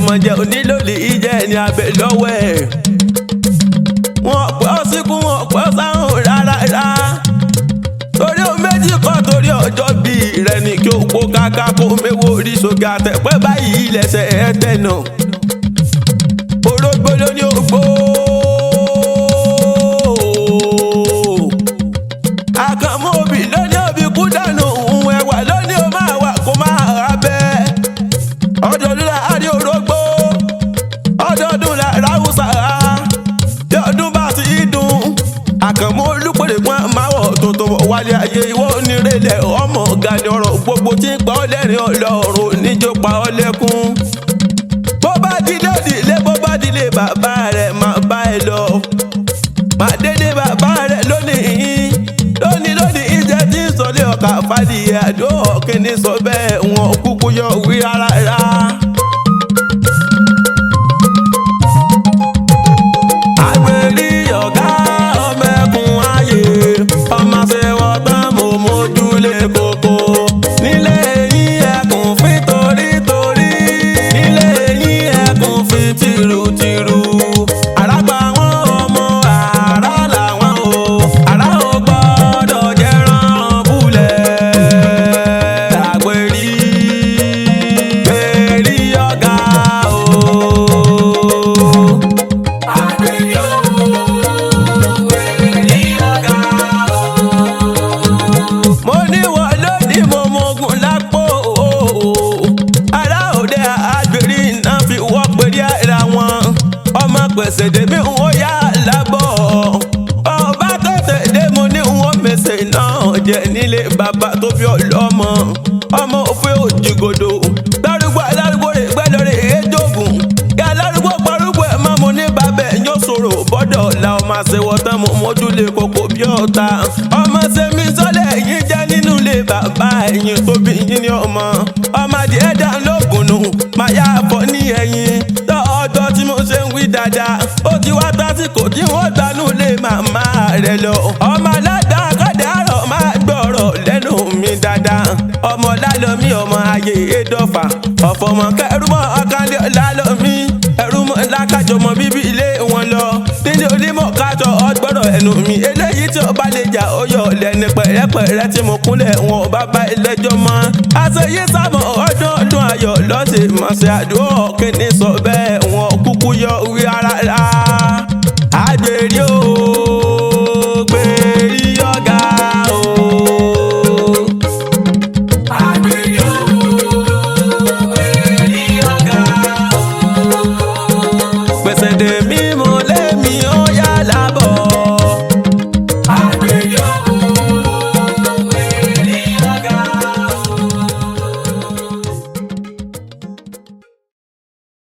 mọ̀jẹ̀ onílòlì ìjẹ́ ní abẹ lọ́wọ́ ẹ̀. Wọ́n pẹ́ ọ síkú wọn pẹ́ sáhùn rárá. Torí o méjì kọ́ torí ọjọ́ bí rẹ̀ ní kí o kó káká kó méwó orí sóga tẹ̀pẹ́ báyìí lẹ́sẹ̀ ẹ̀ tẹ̀nà. Orógbó ló ní ògbó. Àkànmú òbí ló ní òbí kú dànù òun ẹ̀wà ló ní o máa wà kó máa rà bẹ́ẹ̀. Ọdọọdún láàárín orógbó, ọdọọdún láàárín Haúsá. Bí ọdún bá ti dùn, Àkànmú Olúpèrè wọn máa wọ̀ tuntun wálé ayé ìwọ onírèlẹ̀ ọmọ ọ̀gá ni ọ̀rọ̀ gbogbo tí ń pa ọ́ lẹ́rìn Ọlọ́run níjó pa ọ́ lẹ́kún. Bó bá dílé òdìlé bó bá dílé bàbá rẹ̀ máa bá ẹ lọ. Máa dédé bàbá rẹ̀ lónìí ìjẹ́ tí ń sọlé ọkà fàdíyẹ àdó ọ̀kìnní sọ bẹ́ẹ̀ wọn kúkú yọ wí rárá. Àgbèrè ọ̀gá ọmọ ẹkùn ayé ọmọ ṣe wọ́n tán mo mójúlé koko. Nílé yín ẹkùn fi torítorí, nílé yín ẹkùn fi tìrùtìrù. Àràgbà wọn ọmọ àrà làwọn o, àrà ò gbọ́dọ̀ jẹran búlẹ̀. Àgbèrè ọ̀gá o. Mo ní wọ́n lónìí mo mogun lápò. Ará òde Àgbèrè náà fi wọ́ pèrè ara wọn. Ọmọ pèsè dèmí wọ́n yá lábọ̀. Ọba tètè dé mo ní wọ́n mèsè náà jẹ nílé bàbá tó bí ọlọ́mọ. Ọmọ òfin òjìgòdò. Lárúgbó alárúgbó rè gbẹ́ lórí èjòògùn. Ìyá alárúgbó parúgbó ẹ̀ mọ́ mo ní bàbá ẹ̀ yóò sọ̀rọ̀ bọ́dọ̀ la ọmọ àṣewọ̀ tán mo mójúlé koko bí ọ̀tá. Ọmọ sẹ́mi sọ́lẹ̀ yín jẹ́ nínú ilé bàbá ẹ̀yìn tó bí yín ní ọmọ. Ọmọ adìẹ dá lóògùn nù máa yá bọ́ ní ẹ̀yìn. Tọ́jọ́ tí mo ṣe ń wí dáadáa ó ti wá tásìkò tí wọ́n gbanú lé màmá rẹ̀ lọ. Ọmọ aládàá kọ́dàárọ̀ máa gbọ́rọ̀ lẹ́nu mi dáadáa. Ọmọ lálọ́mí ọmọ ayé èdọ́fà ọ̀fọ̀mọ̀ kẹrùmọ́ ọ̀kánlé lálọ́mí ẹrùmọ́ lákàjọmọ bíbí ilé wọn lọ. Nílé onímọ̀ kájọ ọgbọ́rọ̀ ẹnu mi eléyìí tí ó bá lè jà ó yọ lẹ́ni pẹ̀rẹ́pẹ̀rẹ́ tí mo kúnlẹ̀ wọn ò bá bá ẹlẹ́jọ́ mọ́. Àṣeyí sámọ̀ ọdún ayọ̀ lọ́sẹ̀ mọ̀ọ́sẹ̀ àdúrà kìíní sọ bẹ́ẹ̀ wọn kúkú yọ wí ara